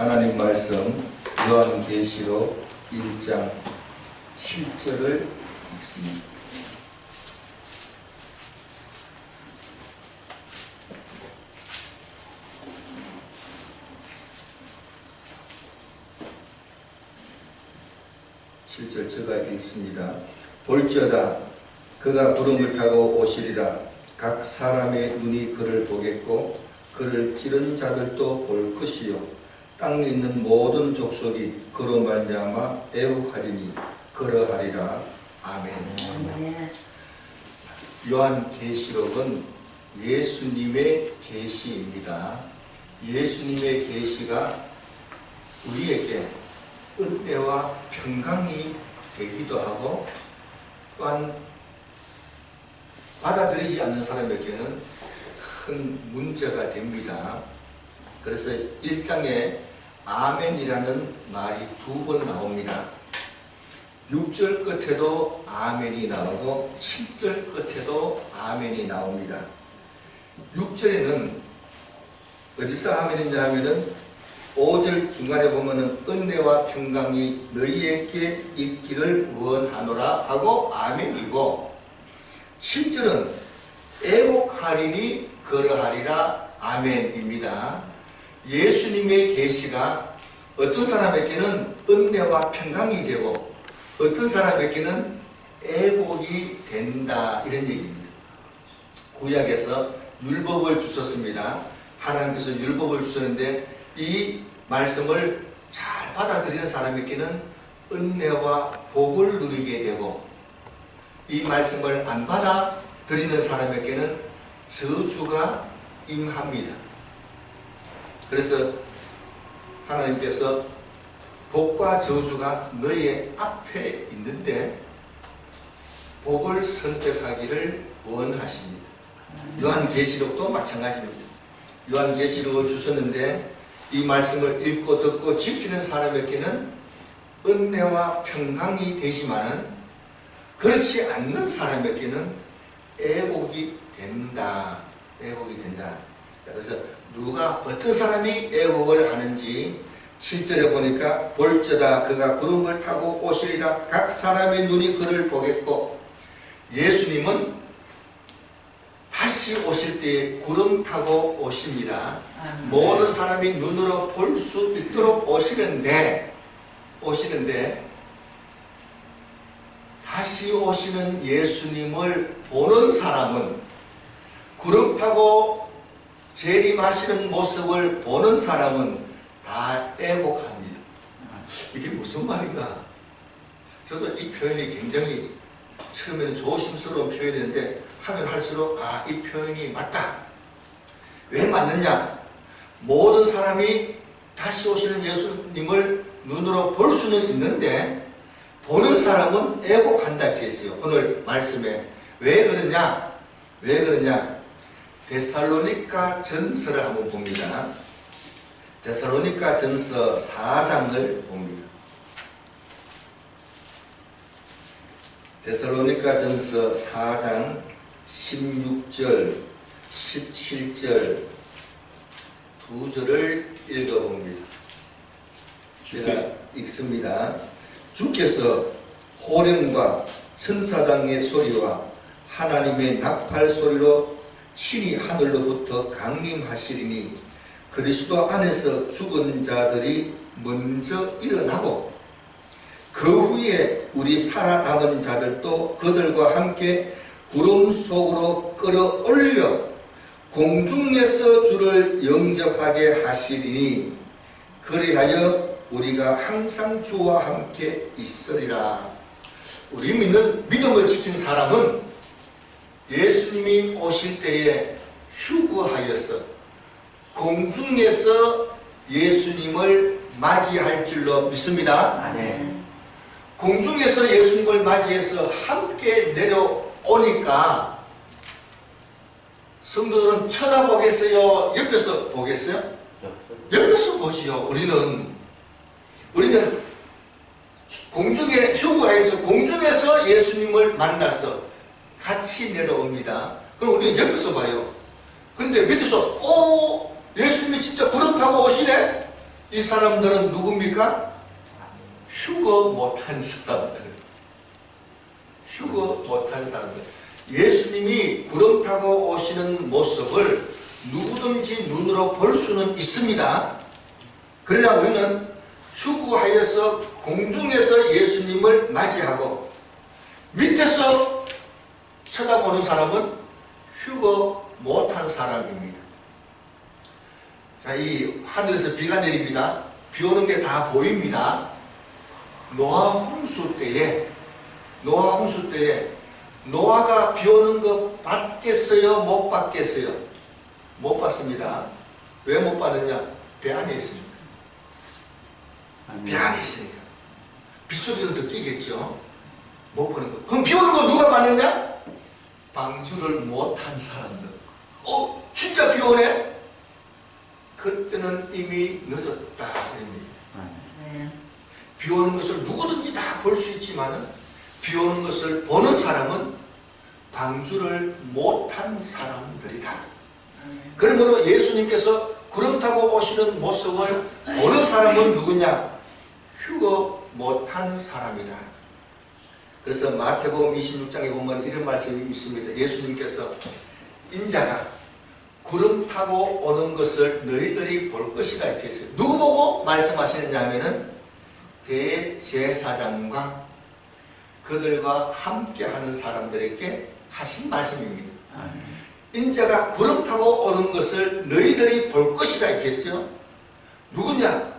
하나님 말씀 요한계시록 1장 7절을 읽습니다. 제가 읽습니다. 볼지어다 그가 구름을 타고 오시리라. 각 사람의 눈이 그를 보겠고 그를 찌른 자들도 볼 것이요 땅에 있는 모든 족속이 그로 말미암아 애국하리니 그러하리라. 아멘. 요한계시록은 예수님의 계시입니다. 예수님의 계시가 우리에게 은혜와 평강이 되기도 하고 또한 받아들이지 않는 사람에게는 큰 문제가 됩니다. 그래서 1장에 아멘이라는 말이 2번 나옵니다. 6절 끝에도 아멘이 나오고 7절 끝에도 아멘이 나옵니다. 6절에는 어디서 아멘이냐 하면은 5절 중간에 보면은 은혜와 평강이 너희에게 있기를 원하노라 하고 아멘이고, 7절은 애곡하리니 그러하리라 아멘입니다. 예수님의 계시가 어떤 사람에게는 은혜와 평강이 되고 어떤 사람에게는 애곡이 된다, 이런 얘기입니다. 구약에서 율법을 주셨습니다. 하나님께서 율법을 주셨는데 이 말씀을 잘 받아들이는 사람에게는 은혜와 복을 누리게 되고, 이 말씀을 안 받아들이는 사람에게는 저주가 임합니다. 그래서 하나님께서 복과 저주가 너희의 앞에 있는데 복을 선택하기를 원하십니다. 요한계시록도 마찬가지입니다. 요한계시록을 주셨는데 이 말씀을 읽고 듣고 지키는 사람에게는 은혜와 평강이 되지만은 그렇지 않는 사람에게는 애곡이 된다. 애곡이 된다. 그래서 누가 어떤 사람이 애곡을 하는지 7절에 보니까 볼지어다 그가 구름을 타고 오시리라. 각 사람의 눈이 그를 보겠고, 예수님은 다시 오실 때에 구름 타고 오십니다. 모든 사람이 눈으로 볼 수 있도록 오시는데 다시 오시는 예수님을 보는 사람은, 구름 타고 재림하시는 모습을 보는 사람은 다 애곡합니다. 이게 무슨 말인가? 저도 이 표현이 굉장히 처음에는 조심스러운 표현이었는데 하면 할수록 이 표현이 맞다. 왜 맞느냐? 모든 사람이 다시 오시는 예수님을 눈으로 볼 수는 있는데 보는 사람은 애곡한다 이렇게 했어요. 오늘 말씀에. 왜 그러냐? 데살로니가 전서를 한번 봅니다. 데살로니가 전서 4장을 봅니다. 데살로니가 전서 4장 16절, 17절 2절을 읽어봅니다. 제가 읽습니다. 주께서 호령과 천사장의 소리와 하나님의 나팔 소리로 친히 하늘로부터 강림하시리니 그리스도 안에서 죽은 자들이 먼저 일어나고 그 후에 우리 살아남은 자들도 그들과 함께 구름 속으로 끌어올려 공중에서 주를 영접하게 하시리니 그리하여 우리가 항상 주와 함께 있으리라. 우리 믿음을 지킨 사람은 예수님이 오실 때에 휴거하여서 공중에서 예수님을 맞이할 줄로 믿습니다. 아멘. 공중에서 예수님을 맞이해서 함께 내려오니까 성도들은 쳐다보겠어요? 옆에서 보겠어요? 옆에서 보지요. 우리는 공중에 휴거해서 공중에서 예수님을 만나서 같이 내려옵니다. 그럼 우리는 옆에서 봐요. 그런데 밑에서 예수님이 진짜 구름 타고 오시네? 이 사람들은 누굽니까? 휴거 못한 사람들. 휴거 못한 사람들. 예수님이 구름 타고 오시는 모습을 누구든지 눈으로 볼 수는 있습니다. 그러나 우리는 휴거하여서 공중에서 예수님을 맞이하고 밑에서 쳐다보는 사람은 휴거 못한 사람입니다. 자, 이 하늘에서 비가 내립니다. 비 오는 게 다 보입니다. 노아 홍수 때에 노아가 비 오는 거 봤겠어요? 못 봤겠어요? 못 봤습니다. 왜 못 봤느냐? 배 안에 있으니까. 배 안에 있으니까. 빗소리도 듣기겠죠? 못 보는 거. 그럼 비 오는 거 누가 봤느냐? 방주를 못한 사람들. 진짜 비 오네? 그때는 이미 늦었다. 비 오는 것을 누구든지 다 볼 수 있지만은 비 오는 것을 보는 사람은 방주를 못한 사람들이다. 그러므로 예수님께서 구름 타고 오시는 모습을 보는 사람은 누구냐? 휴거 못한 사람이다. 그래서 마태복음 26장에 보면 이런 말씀이 있습니다. 예수님께서 인자가 구름 타고 오는 것을 너희들이 볼 것이다 이렇게 했어요. 누구 보고 말씀하시느냐 하면은 대제사장과 그들과 함께하는 사람들에게 하신 말씀입니다. 인자가 구름 타고 오는 것을 너희들이 볼 것이다 이렇게 했어요. 누구냐?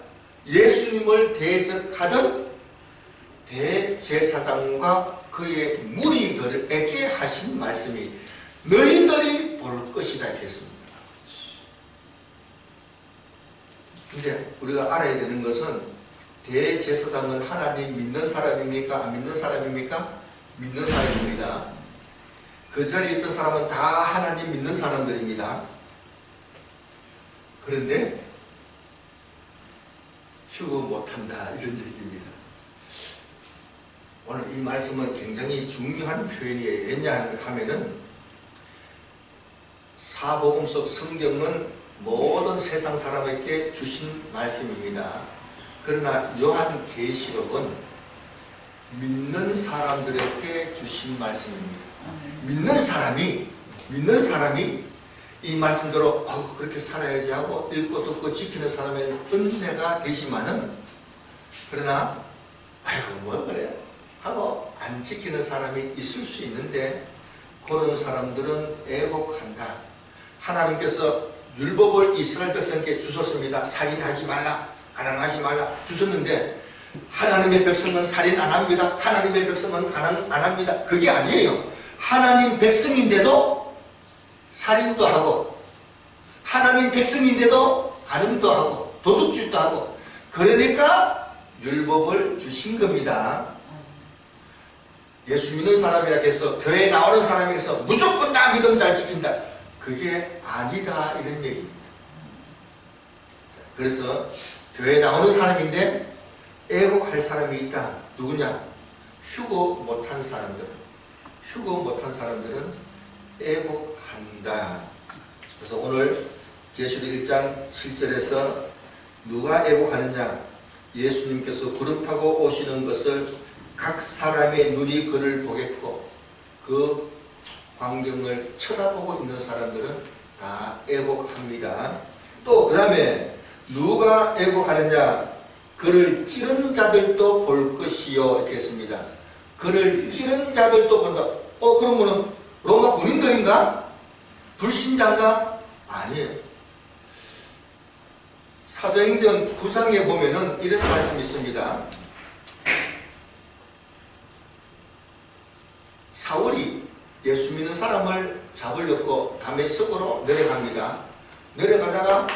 예수님을 대적하던 대제사장과 그의 무리들에게 하신 말씀이 너희들이 볼 것이다 이렇게 했습니다. 근데 우리가 알아야 되는 것은 대제사장은 하나님 믿는 사람입니까? 안 믿는 사람입니까? 믿는 사람입니다. 그 자리에 있던 사람은 다 하나님 믿는 사람들입니다. 그런데 휴거 못한다 이런 얘기입니다. 오늘 이 말씀은 굉장히 중요한 표현이에요. 왜냐하면은 사복음 속 성경은 모든 세상 사람에게 주신 말씀입니다. 그러나 요한계시록은 믿는 사람들에게 주신 말씀입니다. 믿는 사람이 이 말씀대로 그렇게 살아야지 하고 읽고 듣고 지키는 사람의 은혜가 되지만은 그러나 뭐 그래 하고 안 지키는 사람이 있을 수 있는데 그런 사람들은 애곡한다. 하나님께서 율법을 이스라엘 백성에게 주셨습니다. 살인하지 말라, 가난하지 말라 주셨는데 하나님의 백성은 살인 안 합니다. 하나님의 백성은 가난 안 합니다. 그게 아니에요. 하나님 백성인데도 살인도 하고 하나님 백성인데도 가늠도 하고 도둑질도 하고 그러니까 율법을 주신 겁니다. 예수 믿는 사람이라 해서 교회에 나오는 사람이라 해서 무조건 다 믿음 잘 지킨다. 그게 아니다 이런 얘기입니다. 그래서 교회에 나오는 사람인데 애곡할 사람이 있다. 누구냐? 휴거 못한 사람들. 휴거 못한 사람들은 애곡한다. 그래서 오늘 계시록 1장 7절에서 누가 애곡하느냐? 예수님께서 구름 타고 오시는 것을 각 사람의 눈이 그를 보겠고 그 광경을 쳐다보고 있는 사람들은 다 애곡합니다. 또 그 다음에 누가 애곡하느냐? 그를 찌른 자들도 볼 것이요 이렇게 했습니다. 그를 찌른 자들도 본다. 그러면은 로마 군인들인가? 불신자인가? 아니에요. 사도행전 9장에 보면은 이런 말씀이 있습니다. 사울이 예수 믿는 사람을 잡으려고 다메섹으로 내려갑니다. 내려가다가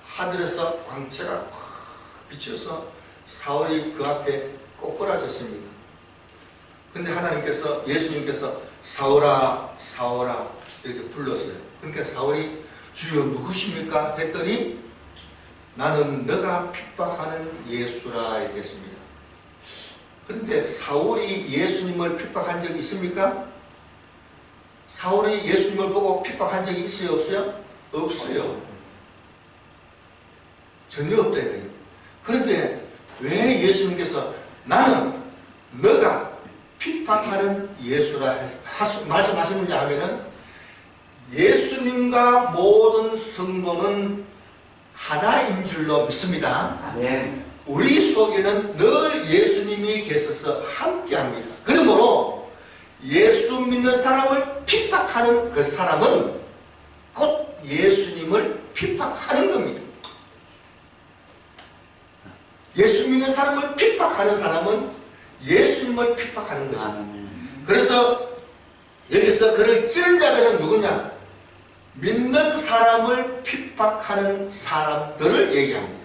하늘에서 광채가 확 비쳐서 사울이 그 앞에 꼬꾸라졌습니다. 근데 하나님께서 예수님께서 사울아 사울아 이렇게 불렀어요. 그러니까 사울이 주여 누구십니까? 했더니 나는 너가 핍박하는 예수라 이렇게 했습니다. 그런데 사울이 예수님을 핍박한 적이 있습니까? 사울이 예수님을 보고 핍박한 적이 있어요? 없어요? 없어요. 전혀 없다. 그런데 왜 예수님께서 나는 너가 핍박하는 예수라 말씀하시는지 하면은 예수님과 모든 성도는 하나인 줄로 믿습니다. 아멘. 우리 속에는 늘 예수님이 계셔서 함께합니다. 그러므로 예수 믿는 사람을 핍박하는 그 사람은 곧 예수님을 핍박하는 겁니다. 예수 믿는 사람을 핍박하는 사람은 예수님을 핍박하는 것입니다. 그래서 여기서 그를 찌른 자들은 누구냐? 믿는 사람을 핍박하는 사람들을 얘기합니다.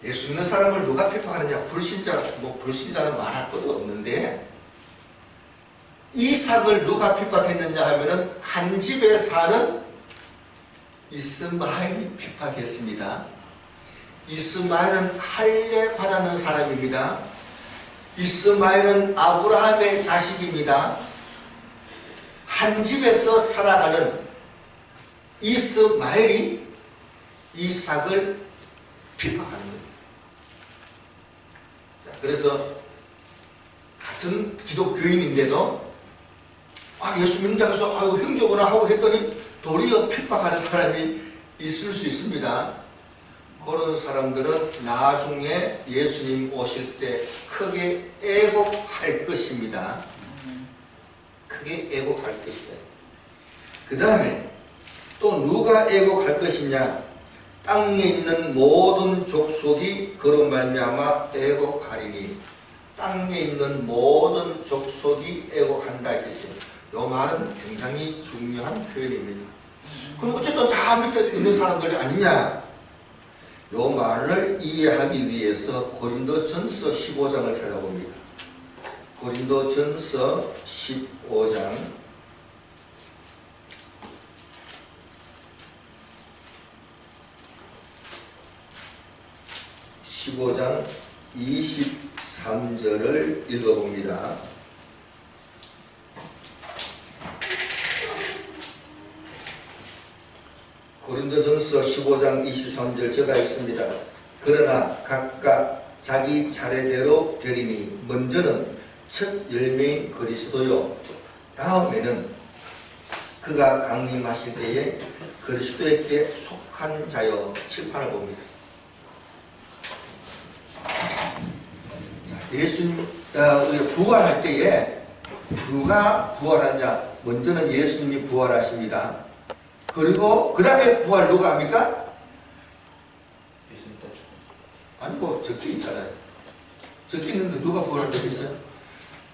예수 믿는 사람을 누가 핍박하느냐? 불신자, 불신자는 말할 것도 없는데, 이삭을 누가 핍박했느냐 하면은 한 집에 사는 이스마엘이 핍박했습니다. 이스마엘은 할례 받았는 사람입니다. 이스마엘은 아브라함의 자식입니다. 한 집에서 살아가는 이스마엘이 이삭을 핍박하는 겁니다. 자, 그래서 같은 기독교인인데도 예수 믿는다고 해서 형제구나 하고 했더니 도리어 핍박하는 사람이 있을 수 있습니다. 그런 사람들은 나중에 예수님 오실 때 크게 애곡할 것입니다. 크게 애곡할 것이다. 그 다음에 또 누가 애곡할 것이냐? 땅에 있는 모든 족속이 그로 말미암아 애곡하리니. 땅에 있는 모든 족속이 애곡한다 했어요. 이 말은 굉장히 중요한 표현입니다. 그럼 어쨌든 다 밑에 있는 사람들이 아니냐? 이 말을 이해하기 위해서 고린도전서 15장을 찾아봅니다. 고린도전서 15장 15장 23절을 읽어봅니다. 고린도전서 15장 23절 제가 읽습니다. 그러나 각각 자기 차례대로 되리니 먼저는 첫 열매인 그리스도요, 다음에는 그가 강림하실 때에 그리스도에게 속한 자여. 칠판을 봅니다. 예수님 부활할 때에 누가 부활하냐? 먼저는 예수님이 부활하십니다. 그리고 그 다음에 부활 누가 합니까? 아니고 적혀 있잖아요. 적혀 있는데 누가 부활한다고 했어요?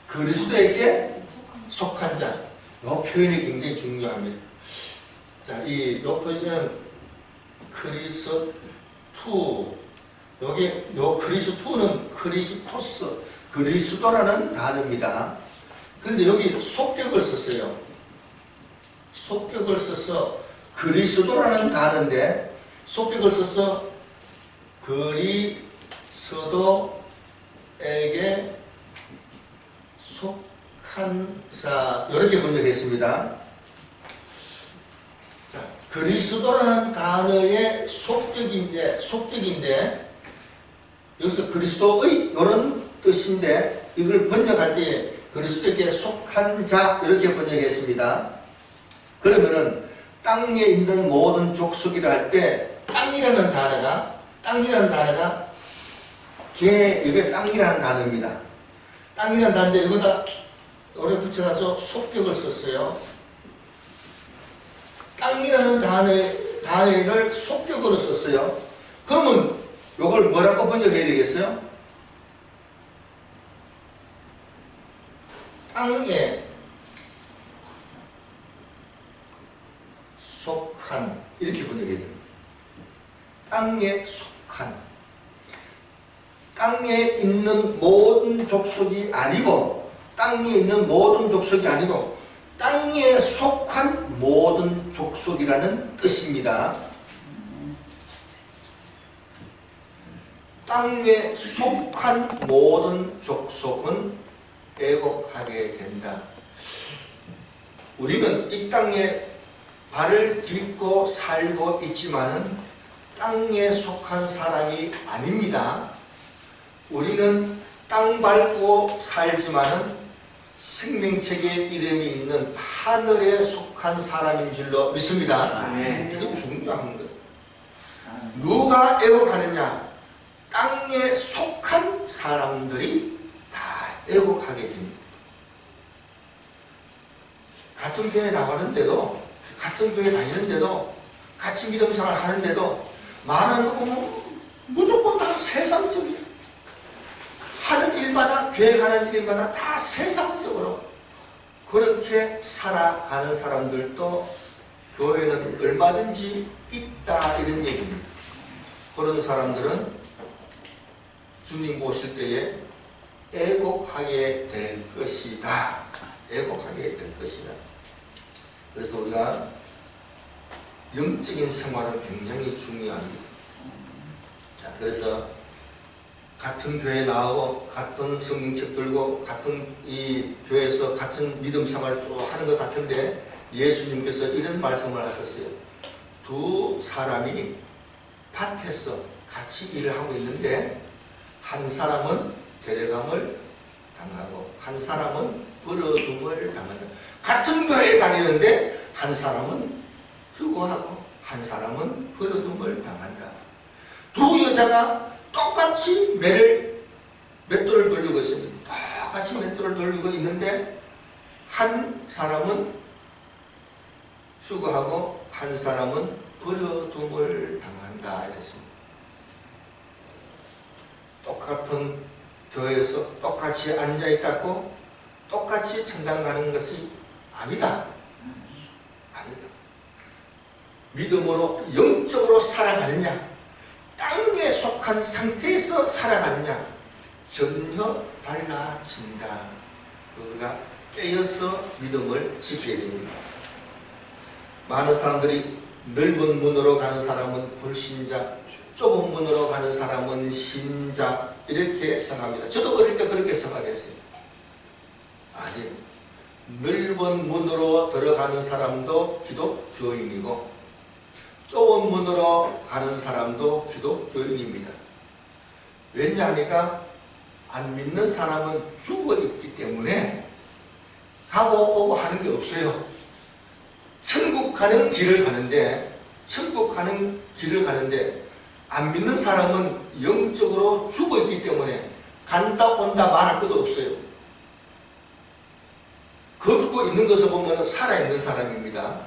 그리스도에게 속한 자. 이 표현이 굉장히 중요합니다. 자, 요 표시는 그리스투. 요 그리스투는 그리스토스, 그리스도라는 단어입니다. 그런데 여기 속격을 썼어요. 속격을 써서 그리스도라는 단어인데 속격을 써서 그리스도에게 속한 자, 이렇게 번역했습니다. 자, 그리스도라는 단어의 속격인데 여기서 그리스도의 이런 뜻인데 이걸 번역할 때 그리스도에게 속한 자 이렇게 번역했습니다. 그러면은 땅에 있는 모든 족속이라 할 때 땅이라는 단어가 이게 땅이라는 단어입니다. 땅이라는 단어인데 여기다 오래 붙여놔서 속격을 썼어요. 땅이라는 단어를 속격으로 썼어요. 그러면 이걸 뭐라고 번역해야 되겠어요? 땅에 속한, 이렇게 번역해야 됩니다. 땅에 속한. 땅에 있는 모든 족속이 아니고, 땅에 속한 모든 족속이라는 뜻입니다. 땅에 속한 모든 족속은 애곡하게 된다. 우리는 이 땅에 발을 딛고 살고 있지만은 땅에 속한 사람이 아닙니다. 우리는 땅 밟고 살지만은 생명책에 이름이 있는 하늘에 속한 사람인 줄로 믿습니다. 이게 중요한 거예요. 누가 애곡하느냐? 땅에 속한 사람들이 다 애곡하게 됩니다. 같은 교회 나가는데도, 같은 교회 다니는데도, 같이 믿음생활 하는데도 말하는 거 보면 무조건 다 세상적이에요. 하는 일마다, 교회 가는 일마다 다 세상적으로 그렇게 살아가는 사람들도 교회는 얼마든지 있다, 이런 얘기입니다. 그런 사람들은 주님 오실 때에 애곡하게 될 것이다. 애곡하게 될 것이다. 그래서 우리가 영적인 생활은 굉장히 중요합니다. 자, 그래서 같은 교회 나오고 같은 성경책 들고 같은 이 교회에서 같은 믿음 생활 쭉 하는 것 같은데 예수님께서 이런 말씀을 하셨어요. 두 사람이 밭에서 같이 일을 하고 있는데 한 사람은 데려감을 당하고 한 사람은 버려둠을 당한다. 같은 교회에 다니는데 한 사람은 휴거하고 한 사람은 버려둠을 당한다. 두 여자가 똑같이 맷돌을 돌리고 있습니다. 똑같이 맷돌을 돌리고 있는데 한 사람은 휴거하고 한 사람은 버려둠을 당한다 이랬습니다. 똑같은 교회에서 똑같이 앉아있다고 똑같이 천당 가는 것이 아니다. 아니다. 믿음으로 영적으로 살아가느냐, 땅에 속한 상태에서 살아가느냐 전혀 달라진다. 우리가 깨어서 믿음을 지켜야 됩니다. 많은 사람들이 넓은 문으로 가는 사람은 불신자, 좁은 문으로 가는 사람은 신자 이렇게 생각합니다. 저도 어릴 때 그렇게 생각했어요. 아니, 넓은 문으로 들어가는 사람도 기독교인이고 좁은 문으로 가는 사람도 기독교인입니다. 왜냐하니까 안 믿는 사람은 죽어있기 때문에 가고 오고 하는 게 없어요. 천국 가는 길을 가는데 안 믿는 사람은 영적으로 죽어있기 때문에 간다 온다 말할 것도 없어요. 걷고 있는 것을 보면 살아있는 사람입니다.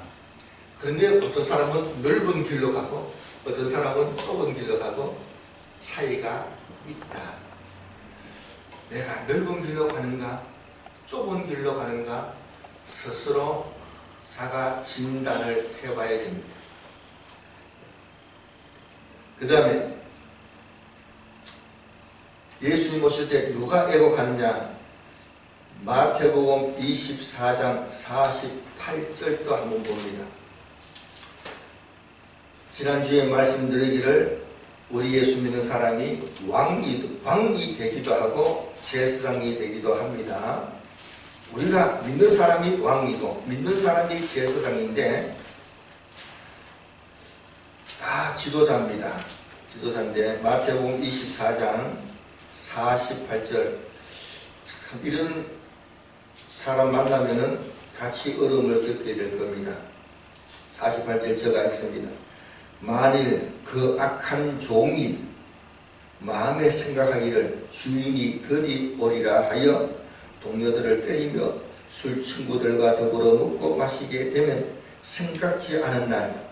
그런데 어떤 사람은 넓은 길로 가고 어떤 사람은 좁은 길로 가고 차이가 있다. 내가 넓은 길로 가는가 좁은 길로 가는가 스스로 자가 진단을 해봐야 됩니다. 그 다음에 예수님 오실 때 누가 애곡하느냐? 마태복음 24장 48절도 한번 봅니다. 지난주에 말씀드리기를 우리 예수 믿는 사람이 왕이 되기도 하고 제사장이 되기도 합니다. 우리가 믿는 사람이 왕이고 믿는 사람이 제사장인데 다 지도자입니다. 지도자인데 마태복음 24장 48절 참 이런 사람 만나면은 같이 어려움을 겪게 될 겁니다. 48절 제가 읽습니다. 만일 그 악한 종이 마음에 생각하기를 주인이 더디 오리라 하여 동료들을 때리며 술 친구들과 더불어 먹고 마시게 되면 생각지 않은 날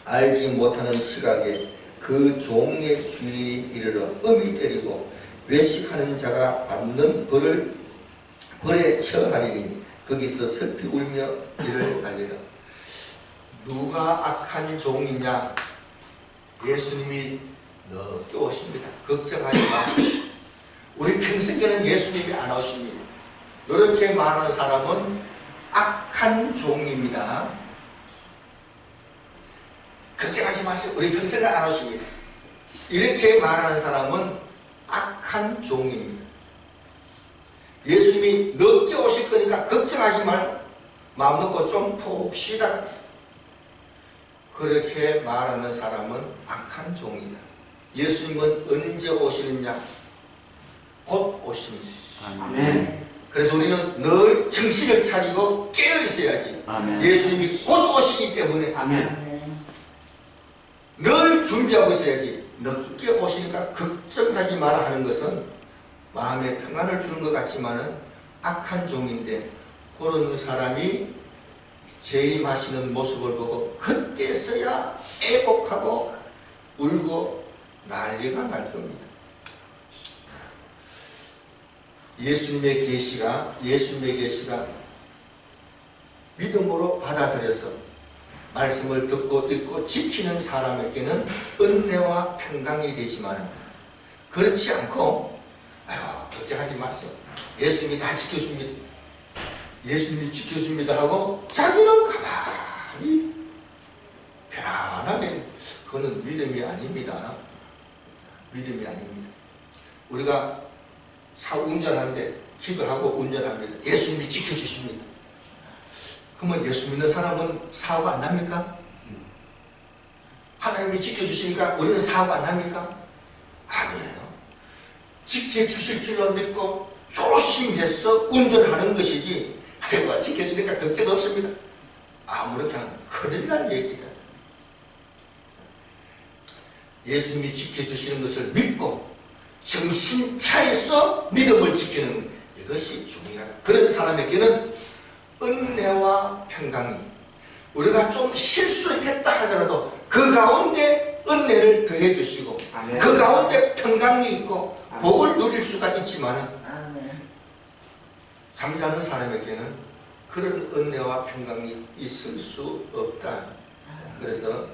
알지 못하는 시각에 그 종의 주인이 이르러 엄히 때리고 외식하는 자가 받는 벌에 처하리니 거기서 슬피 울며 이를 알리라. 누가 악한 종이냐? 예수님이 늦게 오십니다. 걱정하지 마세요. 우리 평생에는 예수님이 안 오십니다. 이렇게 말하는 사람은 악한 종입니다. 걱정하지 마세요. 우리 평생은 안 오십니다. 이렇게 말하는 사람은 악한 종입니다. 예수님이 늦게 오실 거니까 걱정하지 말고 마음 놓고 좀 푹 쉬다가 그렇게 말하는 사람은 악한 종이다. 예수님은 언제 오시느냐? 곧 오십니다. 아멘. 그래서 우리는 늘 정신을 차리고 깨어 있어야지. 아멘. 예수님이 곧 오시기 때문에 아멘. 늘 준비하고 있어야지. 늦게 오시니까 걱정하지 마라 하는 것은 마음에 평안을 주는 것 같지만은 악한 종인데, 그런 사람이 재림하시는 모습을 보고 그때서야 애곡하고 울고 난리가 날 겁니다. 예수님의 계시가 믿음으로 받아들여서 말씀을 듣고 읽고 지키는 사람에게는 은혜와 평강이 되지만, 그렇지 않고 아유 걱정하지 마세요, 예수님이 다 지켜줍니다, 예수님이 지켜줍니다 하고 자기는 가만히 편안하게, 그거는 믿음이 아닙니다. 믿음이 아닙니다. 우리가 차 운전하는데 기도하고 운전합니다. 예수님이 지켜주십니다. 그러면 예수 믿는 사람은 사고 안 납니까? 하나님이 지켜주시니까 우리는 사고 안 납니까? 아니에요. 지켜주실 줄로 믿고 조심해서 운전하는 것이지, 아이고 지켜주니까 걱정 없습니다, 아무렇게 하면 큰일 날 얘기다. 예수님이 지켜주시는 것을 믿고 정신 차려서 믿음을 지키는 이것이 중요하다. 그런 사람에게는 은혜와 평강이, 우리가 좀 실수했다 하더라도 그 가운데 은혜를 더해 주시고 그 가운데 평강이 있고 복을 누릴 수가 있지만, 잠자는 사람에게는 그런 은혜와 평강이 있을 수 없다. 그래서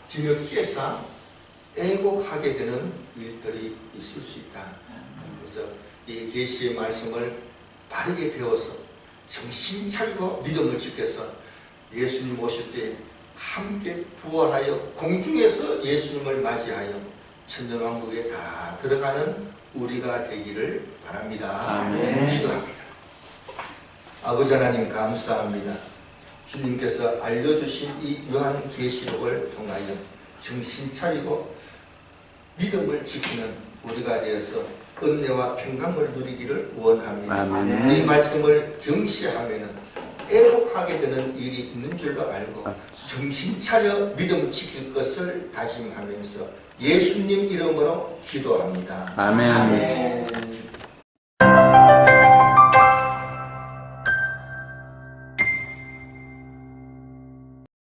뒤늦게서 애곡하게 되는 일들이 있을 수 있다. 그래서 이 계시의 말씀을 바르게 배워서 정신 차리고 믿음을 지켜서 예수님 오실 때 함께 부활하여 공중에서 예수님을 맞이하여 천정왕국에 다 들어가는 우리가 되기를 바랍니다. 아멘. 기도합니다. 아버지 하나님 감사합니다. 주님께서 알려주신 이 요한계시록을 통하여 정신 차리고 믿음을 지키는 우리가 되어서 은혜와 평강을 누리기를 원합니다. 아멘. 이 말씀을 경시하면 애곡하게 되는 일이 있는 줄로 알고 정신 차려 믿음을 지킬 것을 다짐하면서 예수님 이름으로 기도합니다. 아멘. 아멘.